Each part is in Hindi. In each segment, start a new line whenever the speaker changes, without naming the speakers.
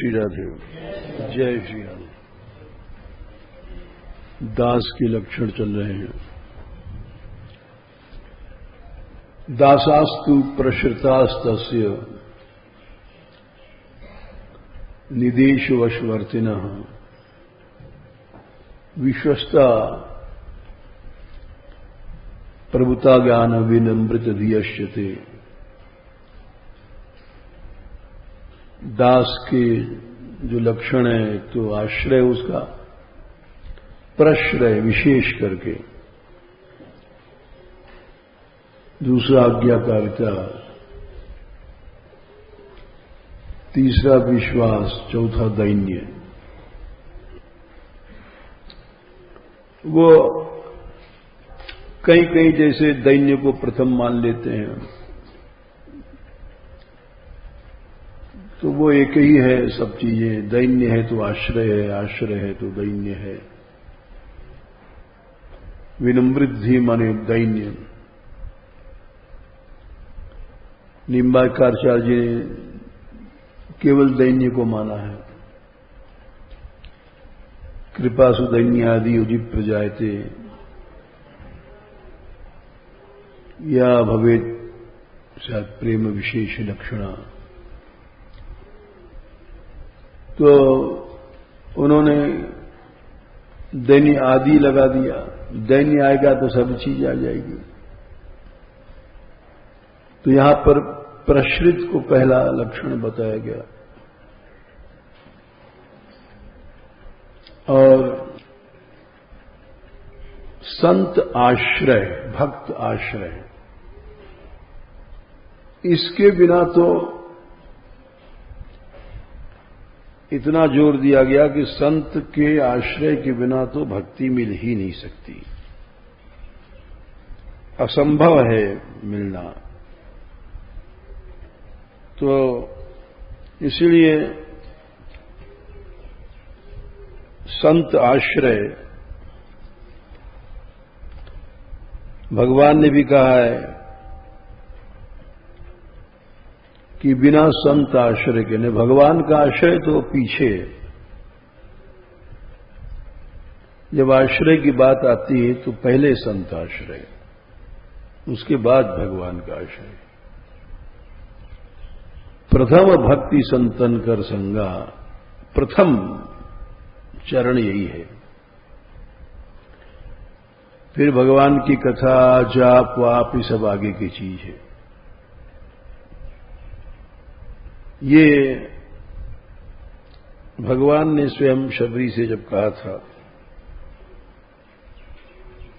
श्री राधे। जय श्री राम। दास के लक्षण चल रहे हैं। दासास्तु प्रश्रितास्तस्य निदेशवशवर्तिनः विश्वस्ता प्रभुता ज्ञान विनम्रित धियश्चते। दास के जो लक्षण है तो आश्रय उसका प्रश्रय विशेष करके, दूसरा आज्ञाकारिता, तीसरा विश्वास, चौथा दैन्य। वो कई कई जैसे दैन्य को प्रथम मान लेते हैं, तो वो एक ही है सब चीजें। दैन्य है तो आश्रय है, आश्रय है तो दैन्य है। विनम्रिद्धि माने दैन्य। निम्बाकाचार्य ने केवल दैन्य को माना है। कृपासु दैन्य आदि उदित प्रजायते या भवेत शायद प्रेम विशेष लक्षणा। तो उन्होंने दैन्य आदि लगा दिया। दैन्य आएगा तो सब चीज आ जाएगी। तो यहां पर प्रश्रित को पहला लक्षण बताया गया। और संत आश्रय, भक्त आश्रय, इसके बिना तो इतना जोर दिया गया कि संत के आश्रय के बिना तो भक्ति मिल ही नहीं सकती, असंभव है मिलना। तो इसलिए संत आश्रय, भगवान ने भी कहा है कि बिना संत आश्रय के, ने भगवान का आश्रय तो पीछे। जब आश्रय की बात आती है तो पहले संत आश्रय, उसके बाद भगवान का आश्रय। प्रथम भक्ति संतन कर संगा, प्रथम चरण यही है। फिर भगवान की कथा, जाप वाप, ये सब आगे की चीज है। ये भगवान ने स्वयं शबरी से जब कहा था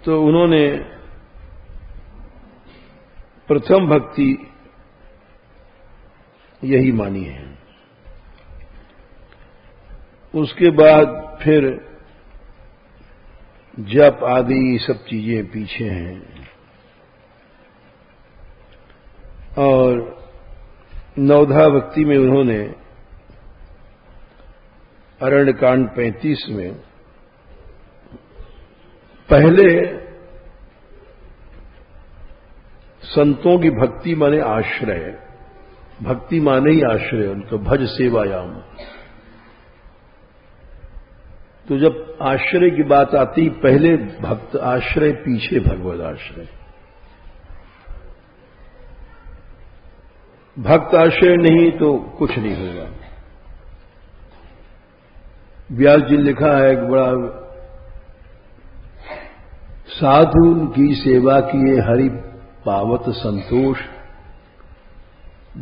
तो उन्होंने प्रथम भक्ति यही मानी है। उसके बाद फिर जप आदि सब चीजें पीछे हैं। और नवधा भक्ति में उन्होंने अरण्यकांड 35 में पहले संतों की भक्ति माने आश्रय, भक्ति माने ही आश्रय, उनका भज सेवायाम। तो जब आश्रय की बात आती, पहले भक्त आश्रय, पीछे भगवद आश्रय। भक्त आश्रय नहीं तो कुछ नहीं होगा। व्यास जी लिखा है एक बड़ा, साधु की सेवा किए हरि पावत संतोष,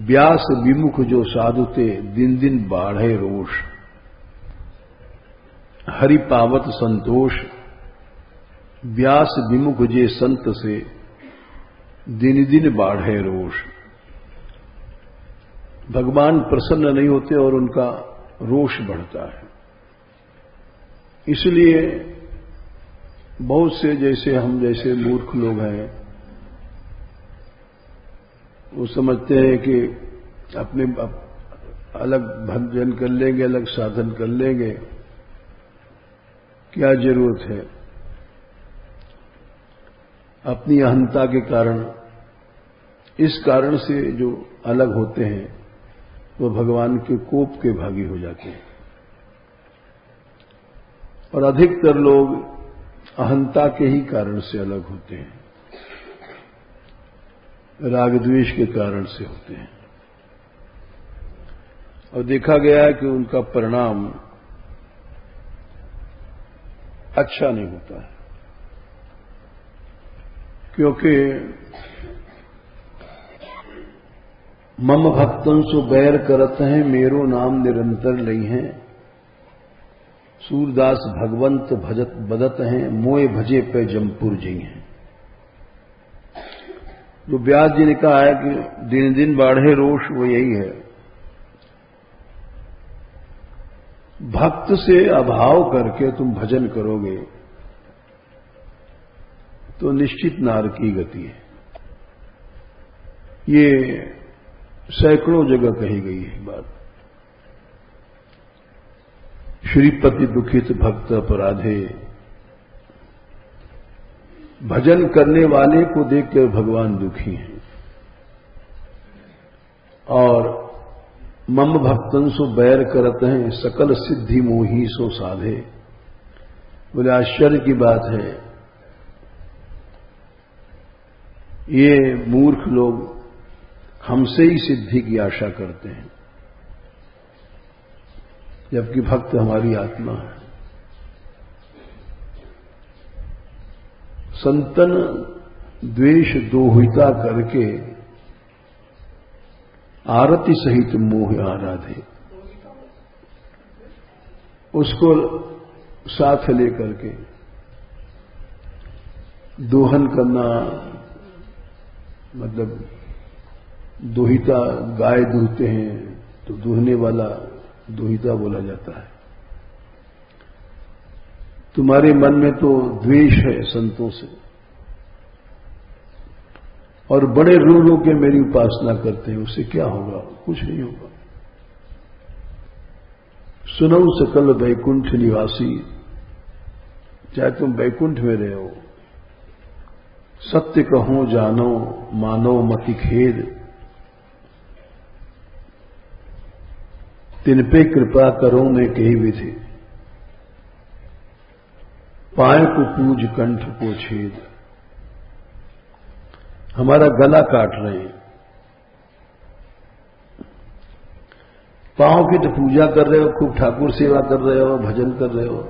व्यास विमुख जो साधुते दिन दिन बाढ़े रोष। हरि पावत संतोष, व्यास विमुख जे संत से दिन दिन बाढ़े रोष। भगवान प्रसन्न नहीं होते और उनका रोष बढ़ता है। इसलिए बहुत से जैसे हम जैसे मूर्ख लोग हैं, वो समझते हैं कि अपने अलग भजन कर लेंगे, अलग साधन कर लेंगे, क्या जरूरत है। अपनी अहंता के कारण, इस कारण से जो अलग होते हैं वो भगवान के कोप के भागी हो जाते हैं। और अधिकतर लोग अहंता के ही कारण से अलग होते हैं, राग द्वेष के कारण से होते हैं। और देखा गया है कि उनका परिणाम अच्छा नहीं होता है, क्योंकि मम भक्तन सो बैर करत हैं, मेरो नाम निरंतर लई हैं। सूरदास भगवंत भजत बदत हैं, मोए भजे पे जमपुर जी हैं। जो व्यास जी ने कहा है कि दिन दिन बाढ़े रोष, वो यही है, भक्त से अभाव करके तुम भजन करोगे तो निश्चित नारक की गति है। ये सैकड़ों जगह कही गई है बात। श्रीपति दुखित भक्त अपराधे, भजन करने वाले को देखकर भगवान दुखी हैं। और मम भक्तन सो बैर करत हैं, सकल सिद्धि मोही सो साधे। बोले आश्चर्य की बात है, ये मूर्ख लोग हमसे ही सिद्धि की आशा करते हैं, जबकि भक्त हमारी आत्मा है। संतन द्वेष दोहिता करके आरती सहित मोह आराधे, उसको साथ लेकर के दोहन करना, मतलब दोहिता, गाय दूहते हैं तो दूहने वाला दोहिता बोला जाता है। तुम्हारे मन में तो द्वेष है संतों से, और बड़े रो रो के मेरी उपासना करते हैं, उससे क्या होगा? कुछ नहीं होगा। सुनो सकल वैकुंठ निवासी, चाहे तुम वैकुंठ में रहे हो, सत्य कहो जानो मानो मति खेद, तिन पे कृपा करो मैं कही विधि, पाए को पूज कंठ को छेद। हमारा गला काट रहे हैं, पांव की तो पूजा कर रहे हो, खूब ठाकुर सेवा कर रहे हो, भजन कर रहे हो,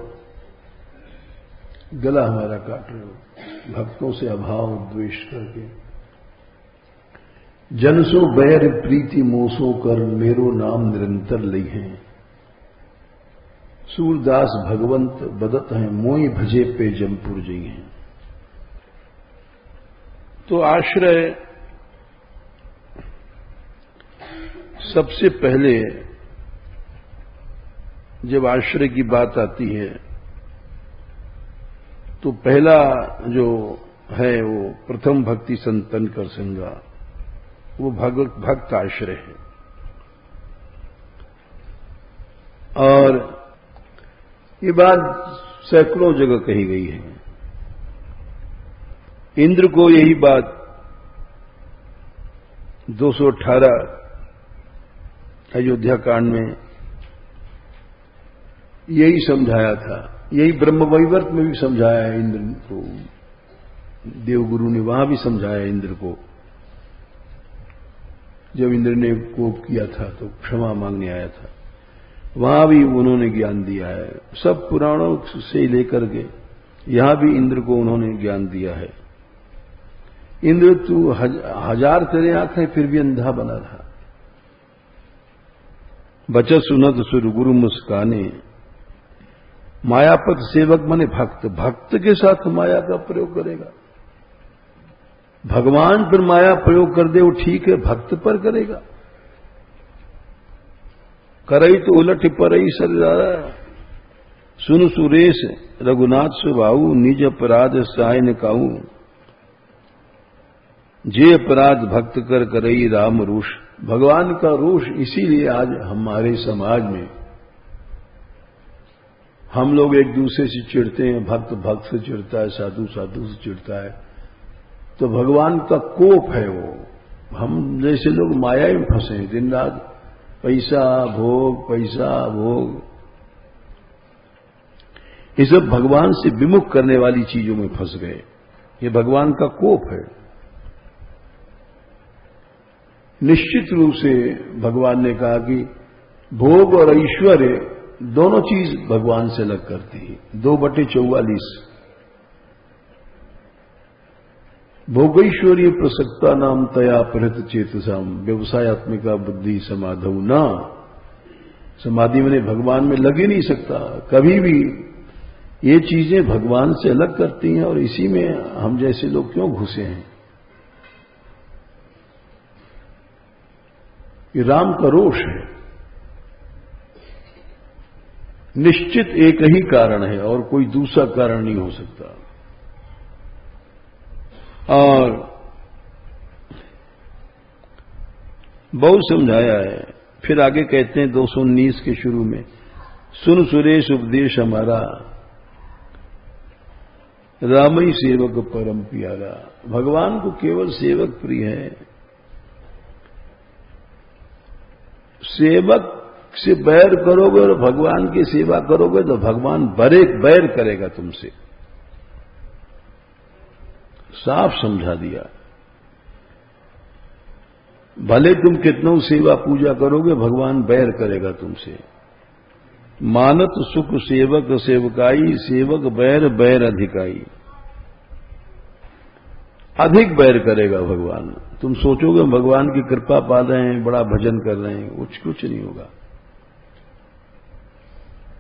गला हमारा काट रहे हो भक्तों से अभाव द्वेष करके। जनसो बैर प्रीति मोसो कर, मेरो नाम निरंतर लई हैं। सूरदास भगवंत बदत हैं, मोई भजे पे जमपुर जी हैं। तो आश्रय सबसे पहले जब आश्रय की बात आती है तो पहला जो है वो प्रथम भक्ति संतन कर संगा, वो भक्त आश्रय है। और ये बात सैकड़ों जगह कही गई है। इंद्र को यही बात 218 अयोध्या कांड में यही समझाया था, यही ब्रह्मवैवर्त में भी समझाया है इंद्र को। देवगुरु ने वहां भी समझाया इंद्र को, जब इंद्र ने कोप किया था तो क्षमा मांगने आया था, वहां भी उन्होंने ज्ञान दिया है। सब पुराणों से लेकर के यहां भी इंद्र को उन्होंने ज्ञान दिया है। इंद्र तू हजार तेरे आंखें फिर भी अंधा बना रहा। बचत सुनत सुर गुरु मुस्काने, मायापत सेवक माने भक्त, भक्त के साथ माया का प्रयोग करेगा। भगवान पर माया प्रयोग कर दे वो ठीक है, भक्त पर करेगा। करई तो उलट परई सरदारा, सुन सुरेश रघुनाथ सुबाऊ, निज अपराध साय न काऊ। जे अपराध भक्त कर करई राम रोष। भगवान का रोष इसीलिए आज हमारे समाज में हम लोग एक दूसरे से चिढ़ते हैं, भक्त भक्त से चिढ़ता है, साधु साधु से चिढ़ता है। तो भगवान का कोप है वो। हम जैसे लोग माया में फंसे हैं, दिन रात पैसा भोग, ये सब भगवान से विमुख करने वाली चीजों में फंस गए। ये भगवान का कोप है। निश्चित रूप से भगवान ने कहा कि भोग और ऐश्वर्य दोनों चीज भगवान से अलग करती है। 2/44 भोगैश्वर्य प्रसक्ता नाम तया प्रहत चेतसाम व्यवसायत्मिका बुद्धि समाधौ न। समाधि में भगवान में लग ही नहीं सकता कभी भी। ये चीजें भगवान से अलग करती हैं और इसी में हम जैसे लोग क्यों घुसे हैं। ये राम का रोष है। निश्चित एक ही कारण है और कोई दूसरा कारण नहीं हो सकता। और बहुत समझाया है। फिर आगे कहते हैं 219 के शुरू में, सुन सुरेश उपदेश हमारा, रामई सेवक परम प्यारा। भगवान को केवल सेवक प्रिय है। सेवक से बैर करोगे और भगवान की सेवा करोगे तो भगवान बैर करेगा तुमसे। साफ समझा दिया। भले तुम कितनों सेवा पूजा करोगे भगवान बैर करेगा तुमसे। मानत सुख सेवक सेवकाई, सेवक बैर अधिकाई। अधिक बैर करेगा भगवान। तुम सोचोगे भगवान की कृपा पा रहे हैं, बड़ा भजन कर रहे हैं, कुछ नहीं होगा।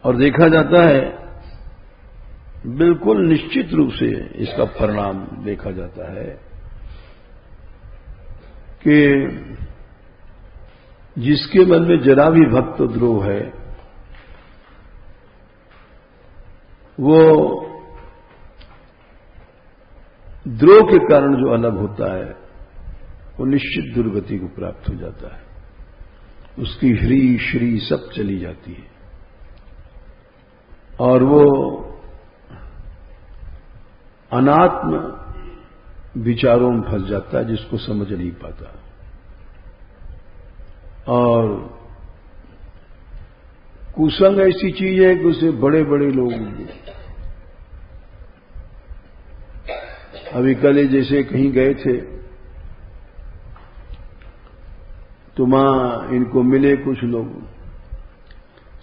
और देखा जाता है बिल्कुल निश्चित रूप से इसका परिणाम देखा जाता है कि जिसके मन में जरा भी भक्त द्रोह है वो द्रोह के कारण जो अलग होता है वो निश्चित दुर्गति को प्राप्त हो जाता है। उसकी ह्री श्री सब चली जाती है और वो अनात्म विचारों में फंस जाता है जिसको समझ नहीं पाता। और कुसंग ऐसी चीज है कि उसे बड़े बड़े लोग, अभी कल जैसे कहीं गए थे तो वहां इनको मिले कुछ लोग,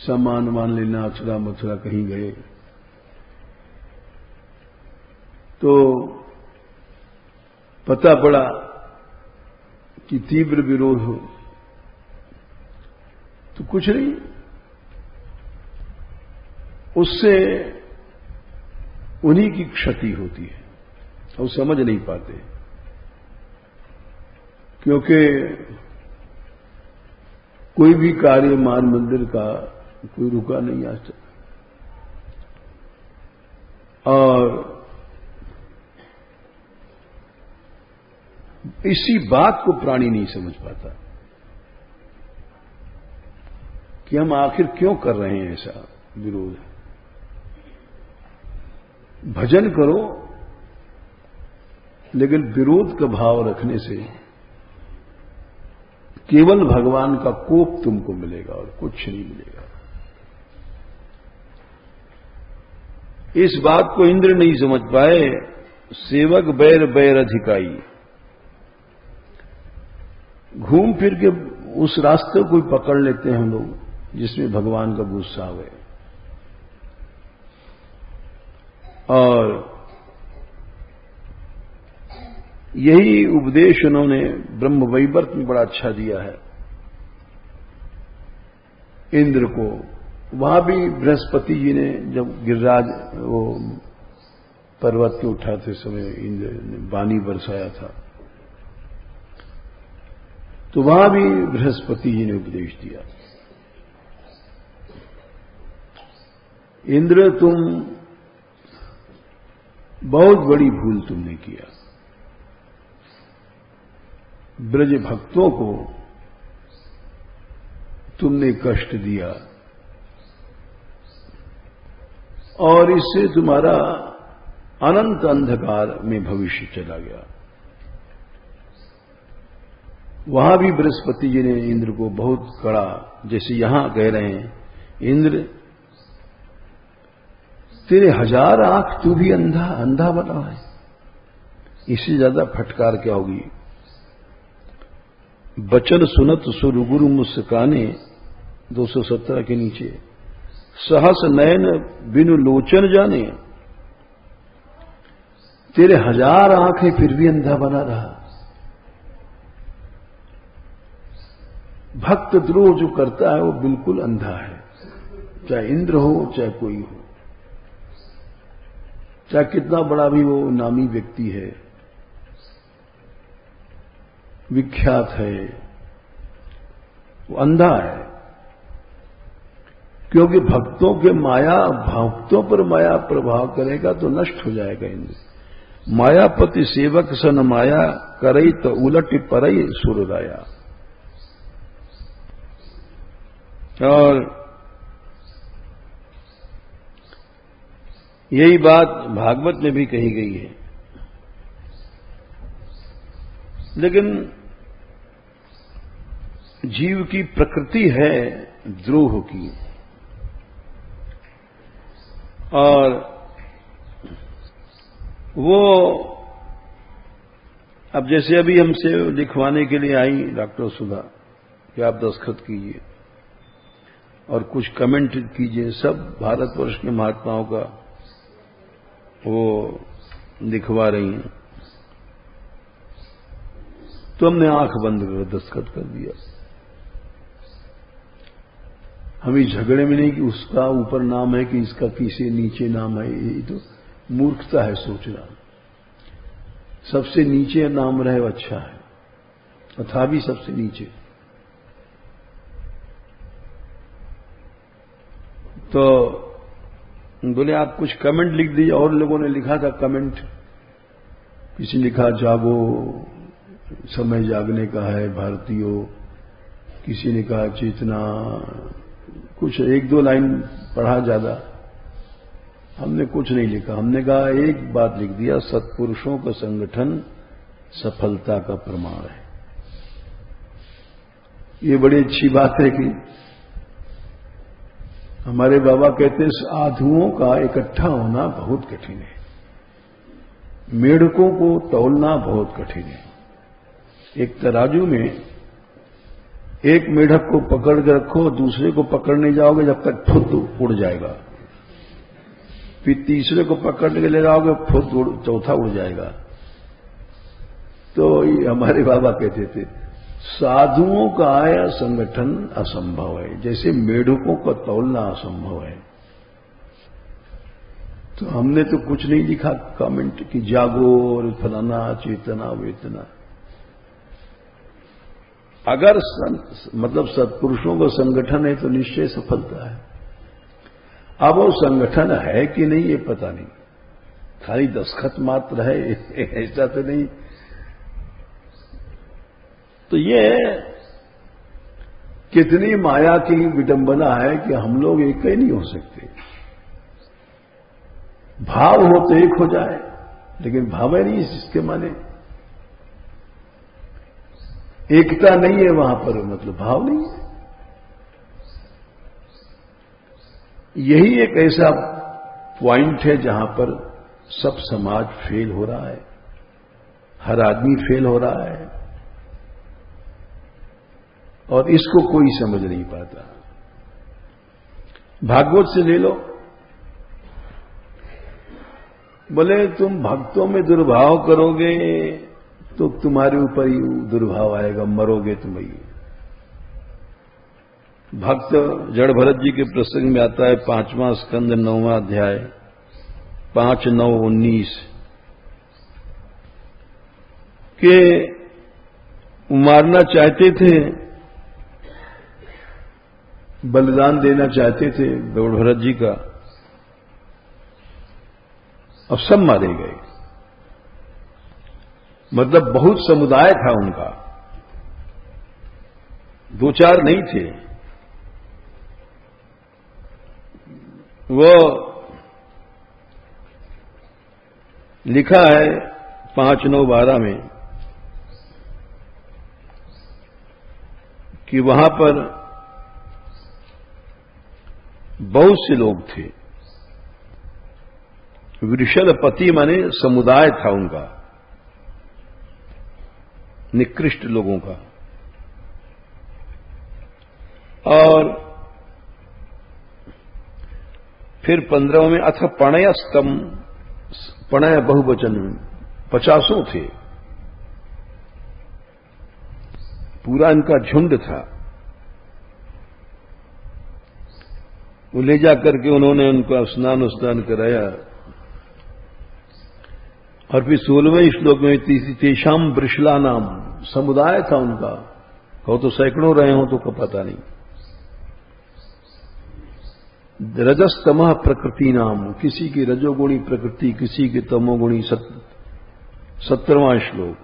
सामान मान लेना, अथुरा मथुरा कहीं गए तो पता पड़ा कि तीव्र विरोध हो। तो कुछ नहीं, उससे उन्हीं की क्षति होती है और समझ नहीं पाते, क्योंकि कोई भी कार्य मान मंदिर का कोई रुका नहीं आज तक। और इसी बात को प्राणी नहीं समझ पाता कि हम आखिर क्यों कर रहे हैं ऐसा विरोध। भजन करो लेकिन विरोध का भाव रखने से केवल भगवान का कोप तुमको मिलेगा और कुछ नहीं मिलेगा। इस बात को इंद्र नहीं समझ पाए। सेवक बैर अधिकाई, घूम फिर के उस रास्ते को पकड़ लेते हैं हम लोग जिसमें भगवान का गुस्सा आवे। और यही उपदेश उन्होंने ब्रह्म वैवर्त में बड़ा अच्छा दिया है इंद्र को। वहां भी बृहस्पति जी ने जब गिरिराज वो पर्वत के उठाते समय इंद्र ने वाणी बरसाया था तो वहां भी बृहस्पति जी ने उपदेश दिया, इंद्र तुम बहुत बड़ी भूल तुमने किया। ब्रज भक्तों को तुमने कष्ट दिया और इससे तुम्हारा अनंत अंधकार में भविष्य चला गया। वहां भी बृहस्पति जी ने इंद्र को बहुत कड़ा, जैसे यहां कह रहे हैं, इंद्र तेरे 1000 आंख तू भी अंधा अंधा बना है, इससे ज्यादा फटकार क्या होगी। बचन सुनत सुर गुरु मुस्काने 217 के नीचे, सहस नयन बिनु लोचन जाने, तेरे 1000 आंखें फिर भी अंधा बना रहा। भक्त द्रोह जो करता है वो बिल्कुल अंधा है, चाहे इंद्र हो चाहे कोई हो, चाहे कितना बड़ा भी वो नामी व्यक्ति है, विख्यात है, वो अंधा है। क्योंकि भक्तों पर माया प्रभाव करेगा तो नष्ट हो जाएगा इंद्र। मायापति सेवक सन माया करई तो उलट परई सुर राया। और यही बात भागवत में भी कही गई है। लेकिन जीव की प्रकृति है द्रोह की, और वो अब जैसे अभी हमसे लिखवाने के लिए आई डॉक्टर सुधा कि आप दस्तखत कीजिए और कुछ कमेंट कीजिए, सब भारतवर्ष के महात्माओं का वो लिखवा रही हैं, तो हमने आंख बंद कर दस्तखत कर दिया। हम इस झगड़े में नहीं कि उसका ऊपर नाम है कि इसका किसी नीचे नाम है, ये तो मूर्खता है सोचना। सबसे नीचे नाम रहे वो अच्छा है, तथा भी सबसे नीचे। तो बोले आप कुछ कमेंट लिख दीजिए, और लोगों ने लिखा था कमेंट, किसी ने लिखा जागो, समय जागने का है भारतीयों, किसी ने कहा चेतना, कुछ 1-2 लाइन पढ़ा ज्यादा। हमने कुछ नहीं लिखा, हमने कहा एक बात लिख दिया, सत्पुरुषों का संगठन सफलता का प्रमाण है। ये बड़ी अच्छी बात है कि हमारे बाबा कहते हैं साधुओं का इकट्ठा होना बहुत कठिन है, मेढकों को तौलना बहुत कठिन है। एक तराजू में एक मेढक को पकड़ के रखो, दूसरे को पकड़ने जाओगे जब तक फुट उड़ जाएगा, फिर तीसरे को पकड़ने के ले जाओगे फुट चौथा उड़ जाएगा। तो हमारे बाबा कहते थे साधुओं का आया संगठन असंभव है, जैसे मेढकों का तौलना असंभव है। तो हमने तो कुछ नहीं लिखा कमेंट कि जागो और फलाना चेतना वेतना। अगर मतलब सत्पुरुषों का संगठन है तो निश्चय सफलता है। अब वो संगठन है कि नहीं ये पता नहीं, खाली दस्तखत मात्र है ऐसा तो नहीं। तो ये कितनी माया की विडंबना है कि हम लोग एक ही नहीं हो सकते। भाव हो तो एक हो जाए, लेकिन भाव ही नहीं इसके माने एकता नहीं है वहां पर, मतलब भाव नहीं है। यही एक ऐसा पॉइंट है जहां पर सब समाज फेल हो रहा है, हर आदमी फेल हो रहा है, और इसको कोई समझ नहीं पाता। भागवत से ले लो, बोले तुम भक्तों में दुर्भाव करोगे तो तुम्हारे ऊपर ही दुर्भाव आएगा, मरोगे तुम ही। भक्त जड़ भरत जी के प्रसंग में आता है 5वां स्कंद 9वां अध्याय 5-9-19 के मारना चाहते थे, बलिदान देना चाहते थे जड़ भरत जी का, अब सब मारे गए। मतलब बहुत समुदाय था उनका, 2-4 नहीं थे। वो लिखा है 5-9-12 में कि वहां पर बहुत से लोग थे। वृषलपति माने समुदाय था उनका, निकृष्ट लोगों का। और फिर 15 में अथ पणयस्तम, पणय बहुवचन 50 थे, पूरा इनका झुंड था। वो ले जाकर के उन्होंने उनका स्नान कराया। और फिर 16वें श्लोक में तेषाम वृषला नाम, समुदाय था उनका, हो तो सैकड़ों रहे हो तो पता नहीं। रजस्तमः प्रकृति नाम, किसी की रजोगुणी प्रकृति, किसी की तमोगुणी। 17वां श्लोक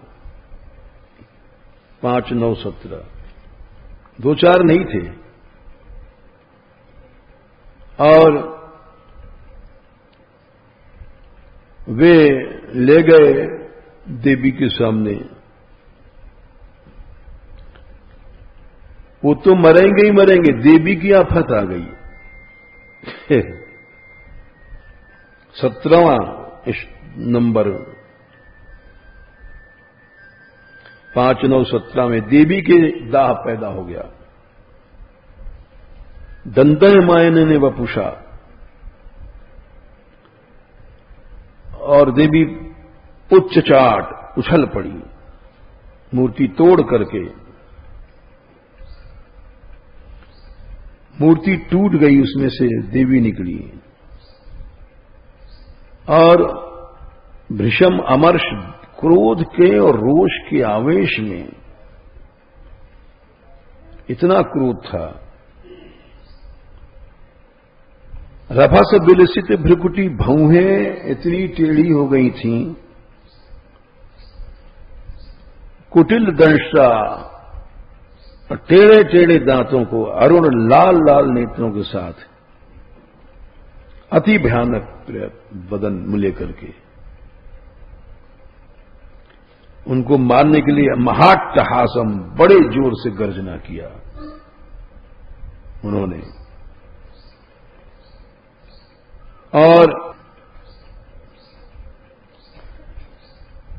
5, 9, 17, 2-4 नहीं थे। और वे ले गए देवी के सामने। वो तो मरेंगे ही मरेंगे, देवी की आफत आ गई। 17वां नंबर 5, 9, 17 में देवी के दाह पैदा हो गया। दंतमायन ने वपुषा, और देवी उच्च चाट उछल पड़ी, मूर्ति तोड़ करके। मूर्ति टूट गई, उसमें से देवी निकली। और भृशम अमर्ष, क्रोध के और रोष के आवेश में इतना क्रोध था। रभस विलसित भ्रुकुटी, भौहें इतनी टेढ़ी हो गई थीं। कुटिल दंशा, टेढ़े टेढ़े दांतों को, अरुण लाल लाल नेत्रों के साथ, अति भयानक बदन मुले करके उनको मारने के लिए महाट्टहासम, बड़े जोर से गर्जना किया उन्होंने। और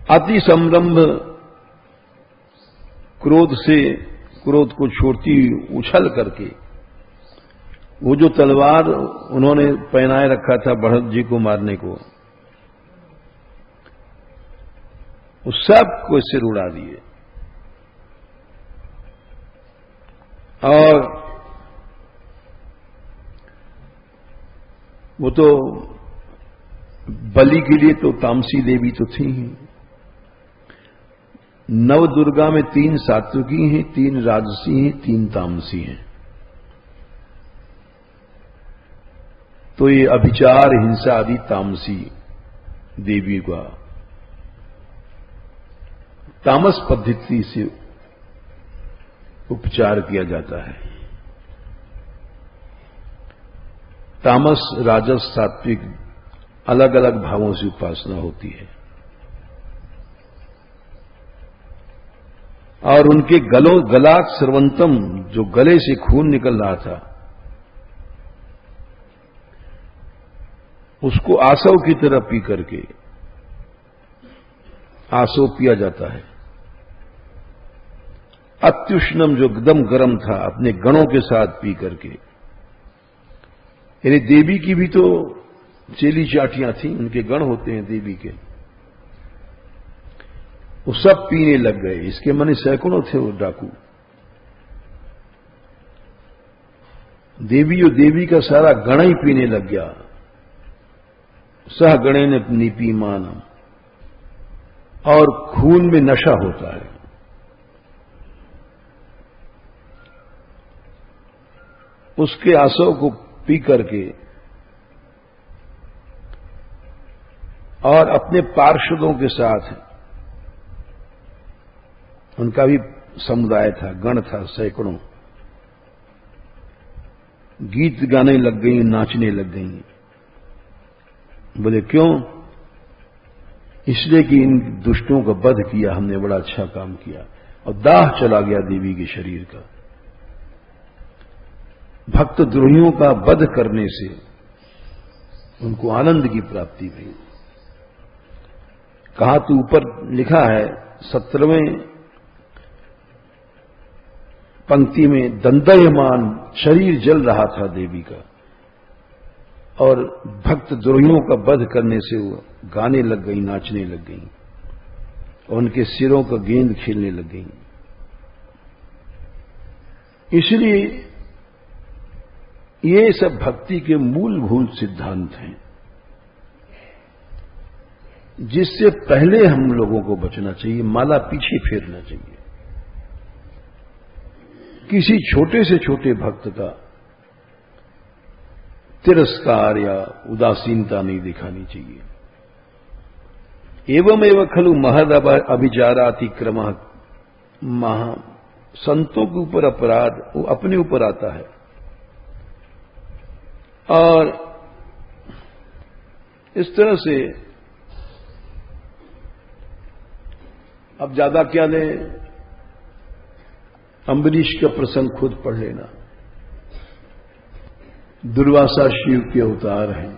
अति संरंभ, क्रोध को छोड़ती उछल करके, वो जो तलवार उन्होंने पहनाए रखा था बढ़त जी को मारने को, उस सब को सिर उड़ा दिए। और वो तो बलि के लिए तो तामसी देवी तो थी ही। नव दुर्गा में 3 सात्विकी हैं, 3 राजसी हैं, 3 तामसी हैं। तो ये अभिचार, हिंसा आदि तामसी देवी का तामस पद्धति से उपचार किया जाता है। तामस, राजस, सात्विक अलग अलग भावों से उपासना होती है। और उनके गला सर्वंतम, जो गले से खून निकल रहा था, उसको आसव की तरह पी करके, आसव पिया जाता है। अत्युष्णम, जो एकदम गर्म था, अपने गणों के साथ पी करके। यानी देवी की भी तो चेली चाटियां थी, उनके गण होते हैं देवी के, वो सब पीने लग गए। इसके माने सैकड़ों थे वो डाकू। देवी और देवी का सारा गण ही पीने लग गया। सह गणे ने नीपीमान, और खून में नशा होता है। उसके आसव को पी करके और अपने पार्षदों के साथ, उनका भी समुदाय था, गण था, सैकड़ों, गीत गाने लग गई, नाचने लग गई। बोले क्यों? इसलिए कि इन दुष्टों का वध किया हमने, बड़ा अच्छा काम किया। और दाह चला गया देवी के शरीर का। भक्त द्रोहियों का वध करने से उनको आनंद की प्राप्ति हुई। कहा तो ऊपर लिखा है 17वें पंक्ति में, दंडयमान शरीर जल रहा था देवी का, और भक्त द्रोहियों का वध करने से वो गाने लग गई, नाचने लग गई, और उनके सिरों का गेंद खेलने लग गई। इसलिए ये सब भक्ति के मूलभूत सिद्धांत हैं, जिससे पहले हम लोगों को बचना चाहिए, माला पीछे फेरना चाहिए। किसी छोटे से छोटे भक्त का तिरस्कार या उदासीनता नहीं दिखानी चाहिए। एवं एवं खलु महद अभिचारातिक्रम, महा संतों के ऊपर अपराध वो अपने ऊपर आता है। और इस तरह से अब ज्यादा क्या लें, अम्बरीश का प्रसंग खुद पढ़ लेना। दुर्वासा शिव के अवतार हैं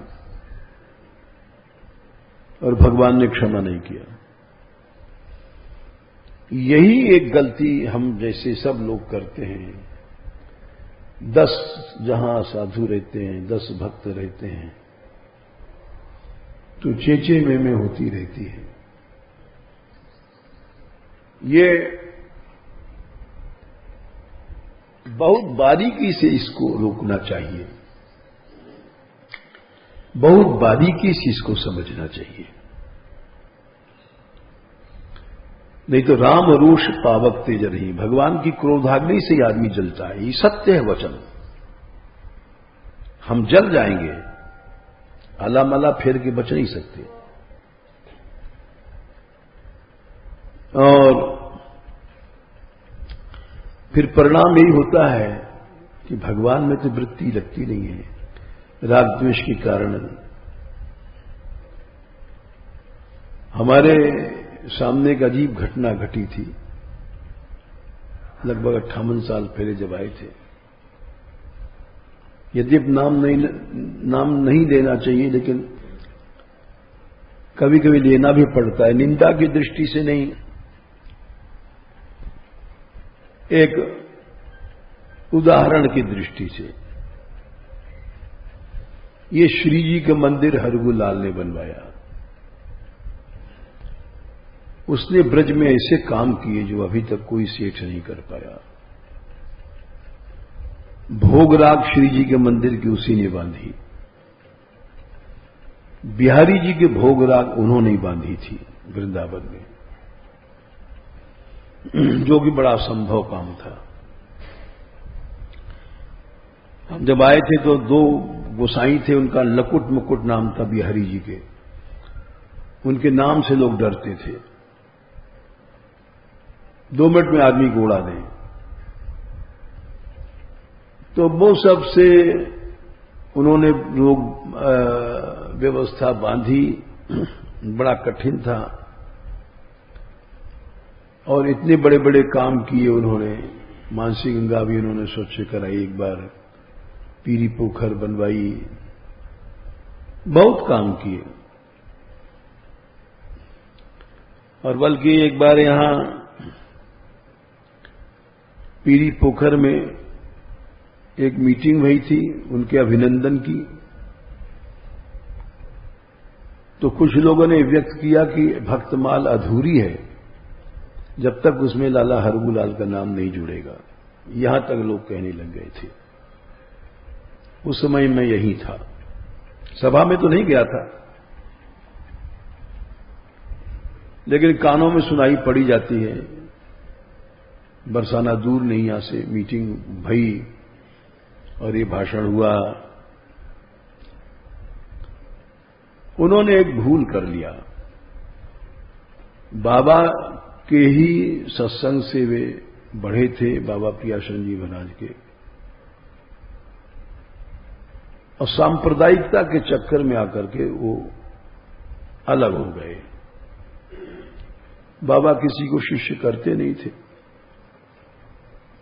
और भगवान ने क्षमा नहीं किया। यही एक गलती हम जैसे सब लोग करते हैं। 10 जहां साधु रहते हैं, 10 भक्त रहते हैं, तो चेचे में होती रहती है। ये बहुत बारीकी से इसको रोकना चाहिए, बहुत बारीकी से इसको समझना चाहिए। नहीं तो राम रोष पावक तेज रही, भगवान की क्रोधाग्नि से आदमी जलता है। ये सत्य है वचन। हम जल जाएंगे, आला मला फेर के बच नहीं सकते। और फिर परिणाम यही होता है कि भगवान में तो वृत्ति लगती नहीं है, राग द्वेष के कारण। हमारे सामने एक अजीब घटना घटी थी, लगभग 58 साल पहले जब आए थे। यद्यप नाम नहीं लेना चाहिए, लेकिन कभी कभी लेना भी पड़ता है, निंदा की दृष्टि से नहीं, एक उदाहरण की दृष्टि से। ये श्री जी का मंदिर हरगुलाल ने बनवाया। उसने ब्रज में ऐसे काम किए जो अभी तक कोई सेठ नहीं कर पाया। भोगराग श्री जी के मंदिर की उसी ने बांधी। बिहारी जी के भोगराग उन्होंने ही बांधी थी वृंदावन में, जो कि बड़ा असंभव काम था। हम जब आए थे तो 2 गोसाई थे, उनका लकुट मुकुट नाम था बिहारी जी के। उनके नाम से लोग डरते थे, 2 मिनट में आदमी को उड़ा दें। तो वो सब से उन्होंने लोग व्यवस्था बांधी, बड़ा कठिन था। और इतने बड़े बड़े काम किए उन्होंने। मानसी गंगा भी उन्होंने स्वच्छ कराई, एक बार पीरी पोखर बनवाई, बहुत काम किए। और बल्कि एक बार यहां पीरी पोखर में एक मीटिंग हुई थी उनके अभिनंदन की। तो कुछ लोगों ने व्यक्त किया कि भक्तमाल अधूरी है जब तक उसमें लाला हरगुलाल का नाम नहीं जुड़ेगा। यहां तक लोग कहने लग गए थे। उस समय मैं यही था, सभा में तो नहीं गया था, लेकिन कानों में सुनाई पड़ी जाती है। बरसाना दूर नहीं यहां से मीटिंग भई और ये भाषण हुआ। उन्होंने एक भूल कर लिया। बाबा के ही सत्संग से वे बढ़े थे, बाबा प्रियाशरण जी महाराज के, और सांप्रदायिकता के चक्कर में आकर के वो अलग हो गए। बाबा किसी को शिष्य करते नहीं थे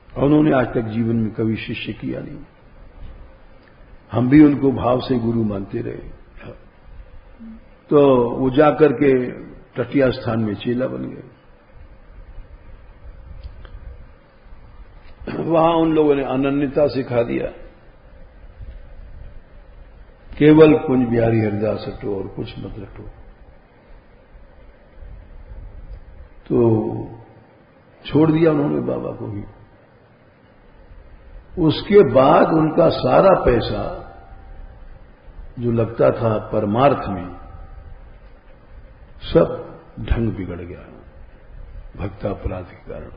और उन्होंने आज तक जीवन में कभी शिष्य किया नहीं। हम भी उनको भाव से गुरु मानते रहे। तो वो जाकर के तटिया स्थान में चेला बन गए। वहां उन लोगों ने अनन्यता सिखा दिया, केवल कुंज बिहारी हरिदास रटो और कुछ मत रटो। तो छोड़ दिया उन्होंने बाबा को भी। उसके बाद उनका सारा पैसा जो लगता था परमार्थ में, सब ढंग बिगड़ गया भक्तापराध के कारण।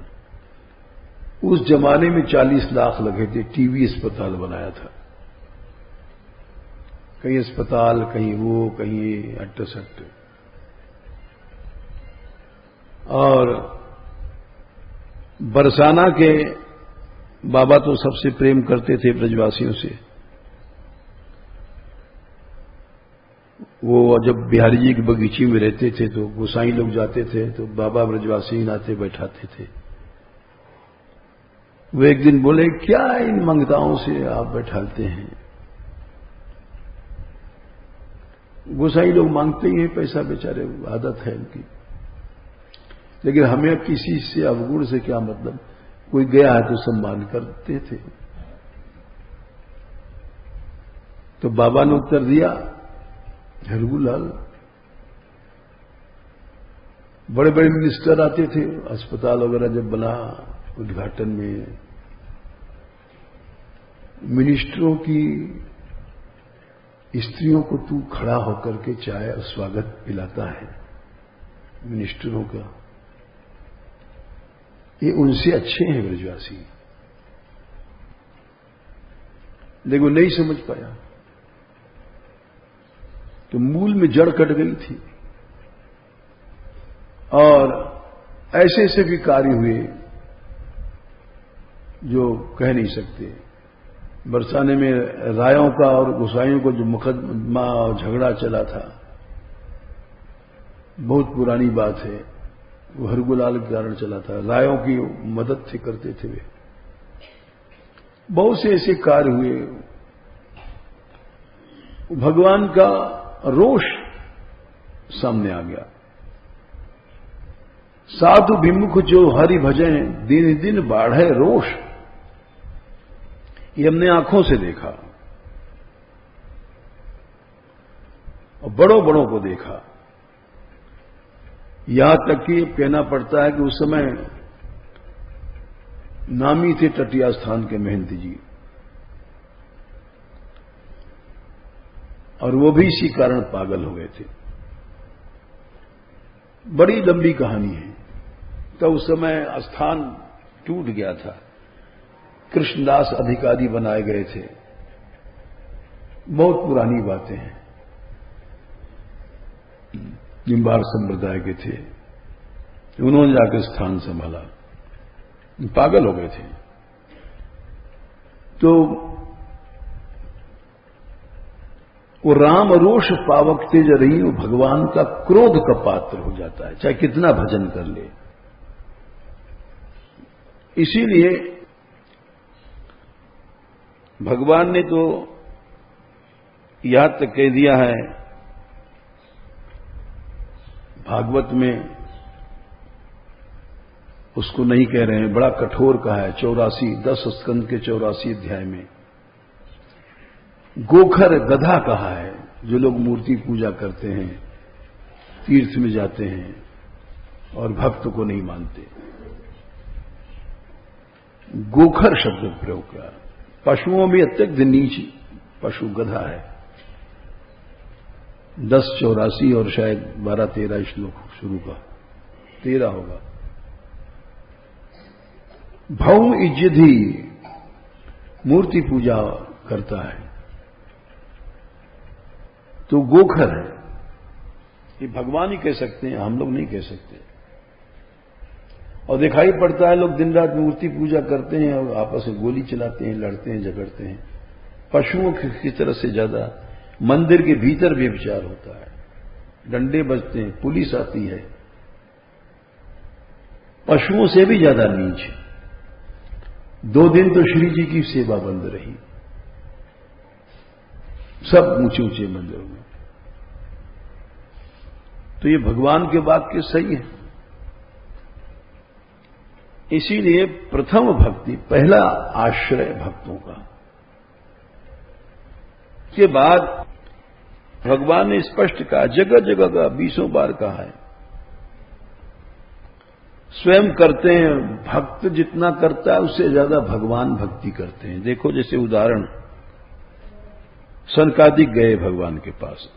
उस जमाने में 40 लाख लगे थे, टीबी अस्पताल बनाया था। कहीं अस्पताल, कहीं वो, कहीं अट्टसट्ट। और बरसाना के बाबा तो सबसे प्रेम करते थे ब्रजवासियों से। वो जब बिहारी जी की बगीचे में रहते थे तो गोसाई लोग जाते थे तो बाबा ब्रजवासी नाते बैठाते थे। वो एक दिन बोले, क्या इन मंगताओं से आप बैठाते हैं? गोसाई लोग मांगते ही हैं पैसा, बेचारे, आदत है उनकी। लेकिन हमें किसी से अवगुण से क्या मतलब, कोई गया है तो सम्मान करते थे। तो बाबा ने उत्तर दिया, हरगुलाल, बड़े बड़े मिनिस्टर आते थे, अस्पताल वगैरह जब बना उद्घाटन में, मिनिस्टरों की स्त्रियों को तू खड़ा होकर के चाय और स्वागत पिलाता है मिनिस्टरों का। ये उनसे अच्छे हैं ब्रजवासी। लेकिन नहीं समझ पाया, तो मूल में जड़ कट गई थी। और ऐसे ऐसे भी कार्य हुए जो कह नहीं सकते। बरसाने में रायों का और गोसाइयों को जो मुकदमा और झगड़ा चला था, बहुत पुरानी बात है, वो हरगुलाल के कारण चला था। रायों की मदद से करते थे वे। बहुत से ऐसे कार्य हुए। भगवान का रोष सामने आ गया। साधु विमुख जो हरि भजन दिन दिन बाढ़े रोष, ये हमने आंखों से देखा और बड़ों बड़ों को देखा। यहां तक कि कहना पड़ता है कि उस समय नामी थे तटिया स्थान के महंती जी, और वो भी इसी कारण पागल हो गए थे। बड़ी लंबी कहानी है। तो उस समय स्थान टूट गया था, कृष्णदास अधिकारी बनाए गए थे। बहुत पुरानी बातें हैं। निम्बार संप्रदाय के थे, उन्होंने जाकर स्थान संभाला। पागल हो गए थे। तो वो राम रोष पावक तेज रही, वो भगवान का क्रोध का पात्र हो जाता है, चाहे कितना भजन कर ले। इसीलिए भगवान ने तो यहां तक कह दिया है भागवत में, उसको नहीं कह रहे हैं, बड़ा कठोर कहा है, 10 स्कंद के 84 अध्याय में। गोखर गधा कहा है, जो लोग मूर्ति पूजा करते हैं, तीर्थ में जाते हैं और भक्त को नहीं मानते। गोखर शब्द प्रयोग किया। पशुओं में अत्यंत नीच पशु गधा है। 10:84 और शायद 12-13 श्लोक शुरू का, 13 होगा। भौ इज्जधि, मूर्ति पूजा करता है तो गोखर है। ये भगवान ही कह सकते हैं, हम लोग नहीं कह सकते। और दिखाई पड़ता है लोग दिन रात मूर्ति पूजा करते हैं और आपस में गोली चलाते हैं, लड़ते हैं, झगड़ते हैं। पशुओं की तरह से ज्यादा मंदिर के भीतर भी विचार होता है, डंडे बजते हैं, पुलिस आती है। पशुओं से भी ज्यादा नीच। 2 दिन तो श्री जी की सेवा बंद रही। सब ऊंचे ऊंचे मंदिरों में। तो ये भगवान के वाक्य सही है। इसीलिए प्रथम भक्ति, पहला आश्रय भक्तों का। के बाद भगवान ने स्पष्ट कहा, जगह जगह का 20 बार कहा है, स्वयं करते हैं। भक्त जितना करता है उससे ज्यादा भगवान भक्ति करते हैं। देखो, जैसे उदाहरण, सनकादिक गए भगवान के पास,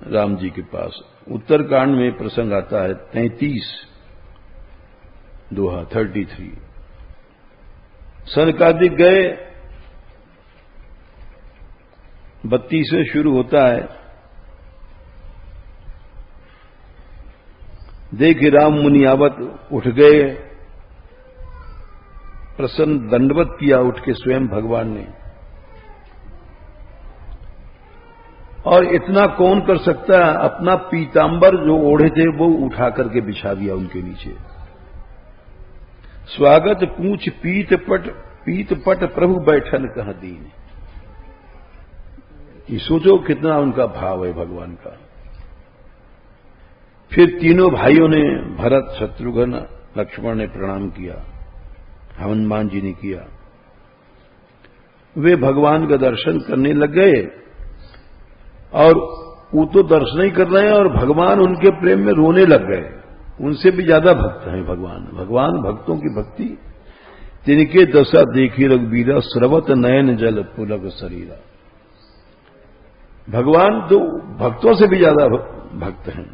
राम जी के पास। उत्तरकांड में प्रसंग आता है 33 दोहा 33। सनकादिक गए, 32वें शुरू होता है, देख राम मुनि आवत, उठ गए, प्रसन्न दंडवत किया उठ के स्वयं भगवान ने। और इतना कौन कर सकता है, अपना पीतांबर जो ओढ़े थे वो उठा करके बिछा दिया उनके नीचे। स्वागत पूछ पीत पट प्रभु बैठन कह दीन। ये सोचो कितना उनका भाव है भगवान का। फिर तीनों भाइयों ने, भरत, शत्रुघ्न, लक्ष्मण ने प्रणाम किया, हनुमान जी ने किया। वे भगवान का दर्शन करने लग गए और वो तो दर्शन ही कर रहे हैं और भगवान उनके प्रेम में रोने लग गए। उनसे भी ज्यादा भक्त हैं भगवान। भगवान भक्तों की भक्ति, तिनके दशा देखी रघुबीरा, स्रवत नयन जल पुलक शरीरा। भगवान तो भक्तों से भी ज्यादा भक्त हैं।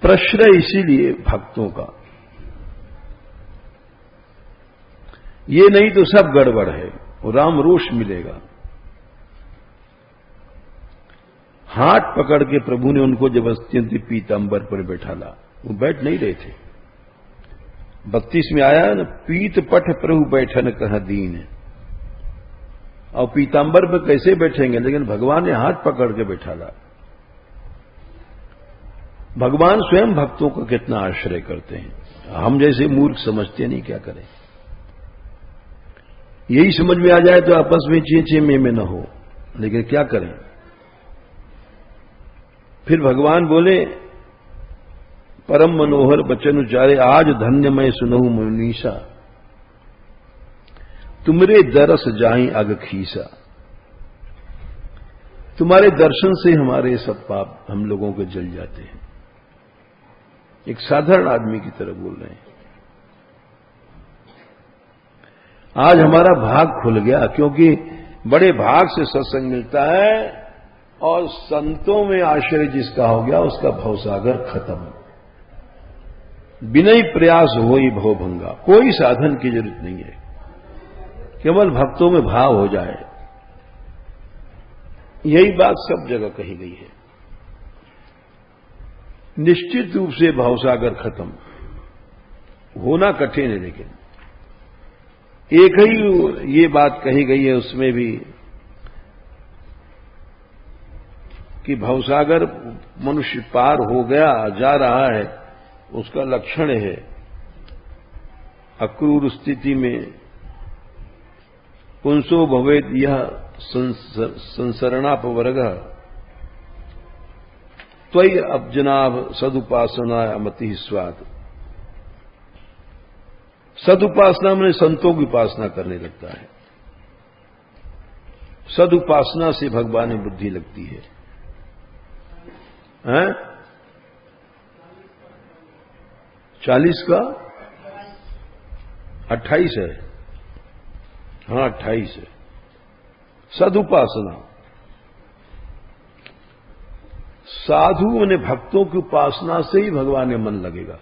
प्रश्रय इसीलिए भक्तों का, ये नहीं तो सब गड़बड़ है, राम रोष मिलेगा। हाथ पकड़ के प्रभु ने उनको जबरदस्ती पीतांबर पर बैठाला। वो बैठ नहीं रहे थे। 32 में आया न, पीत पट प्रभु बैठन कह दीन। और पीतांबर पर कैसे बैठेंगे, लेकिन भगवान ने हाथ पकड़ के बैठाला। भगवान स्वयं भक्तों का कितना आश्रय करते हैं। हम जैसे मूर्ख समझते नहीं, क्या करें। यही समझ में आ जाए तो आपस में चे में न हो, लेकिन क्या करें। फिर भगवान बोले, परम मनोहर बचन उचारे, आज धन्य मैं सुनहु मुनीसा, तुमरे दरस जाई अग खीसा। तुम्हारे दर्शन से हमारे सब पाप हम लोगों के जल जाते हैं। एक साधारण आदमी की तरह बोल रहे हैं। आज हमारा भाग खुल गया, क्योंकि बड़े भाग से सत्संग मिलता है और संतों में आश्रय जिसका हो गया उसका भवसागर खत्म। बिना ही प्रयास हो ही भवभंगा। कोई साधन की जरूरत नहीं है, केवल भक्तों में भाव हो जाए। यही बात सब जगह कही गई है। निश्चित रूप से भवसागर खत्म होना कठिन है, लेकिन एक ही ये बात कही गई है उसमें भी कि भवसागर मनुष्य पार हो गया, जा रहा है, उसका लक्षण है अक्रूर स्थिति में पुंसो भवेद यह संसरणापवर्ग त्वयि अब्जनाभ सदुपासना अमति स्वाद। सदुपासना में संतों की उपासना करने लगता है। सदुपासना से भगवान में बुद्धि लगती है। 40 का 28 है। हाँ 28 है। सदुपासना, साधु ने भक्तों की उपासना से ही भगवान में मन लगेगा,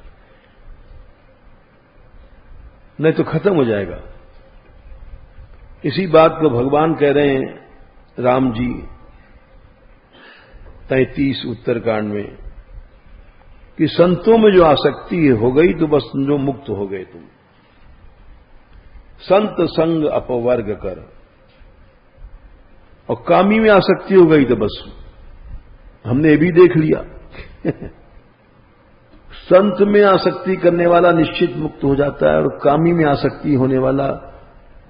नहीं तो खत्म हो जाएगा। इसी बात को भगवान कह रहे हैं राम जी 33 उत्तरकांड में कि संतों में जो आसक्ति हो गई तो बस जो मुक्त हो गए तुम। संत संग अपवर्ग कर, और कामी में आसक्ति हो गई तो बस हमने ये भी देख लिया संत में आसक्ति करने वाला निश्चित मुक्त हो जाता है, और कामी में आसक्ति होने वाला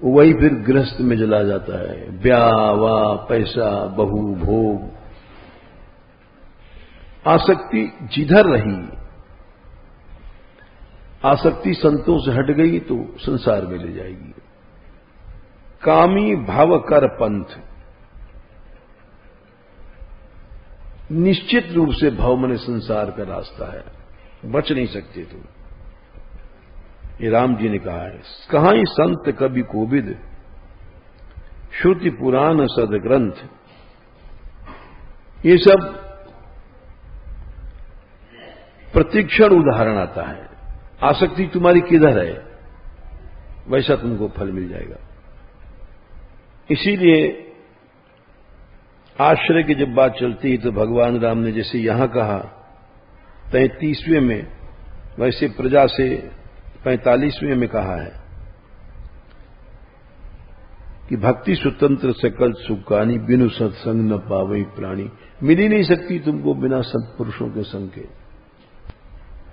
वही फिर गृहस्थ में चला जाता है। ब्याह वाह, पैसा, बहू, भोग, आसक्ति जिधर रही, आसक्ति संतों से हट गई तो संसार में ले जाएगी। कामी भाव कर पंथ, निश्चित रूप से भाव मने संसार का रास्ता है, बच नहीं सकते तुम। ये राम जी ने कहा है। कहां ही संत कवि कोविद, श्रुति पुराण सदग्रंथ, ये सब प्रतिक्षण उदाहरण आता है। आसक्ति तुम्हारी किधर है, वैसा तुमको फल मिल जाएगा। इसीलिए आश्रय की जब बात चलती है तो भगवान राम ने जैसे यहां कहा 33वें में, वैसे प्रजा से 45वें में कहा है कि भक्ति स्वतंत्र सकल सुखानी, बिनु सत्संग न पावई प्राणी। मिल ही नहीं सकती तुमको बिना सत्पुरुषों के संग के।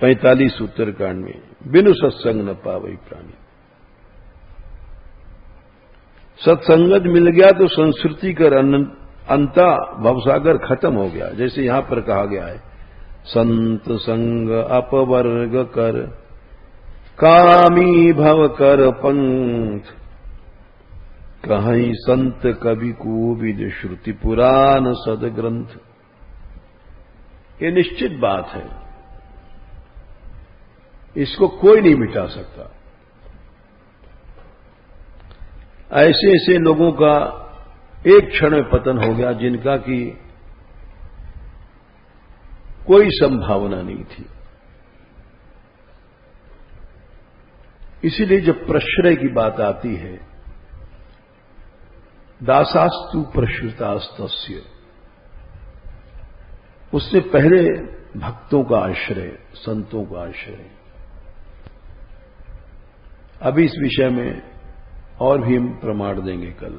45 उत्तरकांड में, बिनु सत्संग न पावई प्राणी। सत्संगत मिल गया तो संस्कृति कर अंता भवसागर खत्म हो गया। जैसे यहां पर कहा गया है, संत संग अपवर्ग कर, कामी भव कर पंथ, कहीं संत कवि कोविद, श्रुति पुराण सदग्रंथ। ये निश्चित बात है, इसको कोई नहीं मिटा सकता। ऐसे ऐसे लोगों का एक क्षण में पतन हो गया जिनका कि कोई संभावना नहीं थी। इसीलिए जब प्रश्रय की बात आती है, दासास्तु प्रश्रितास्तस्य, उससे पहले भक्तों का आश्रय, संतों का आश्रय। अभी इस विषय में और भी हम प्रमाण देंगे कल।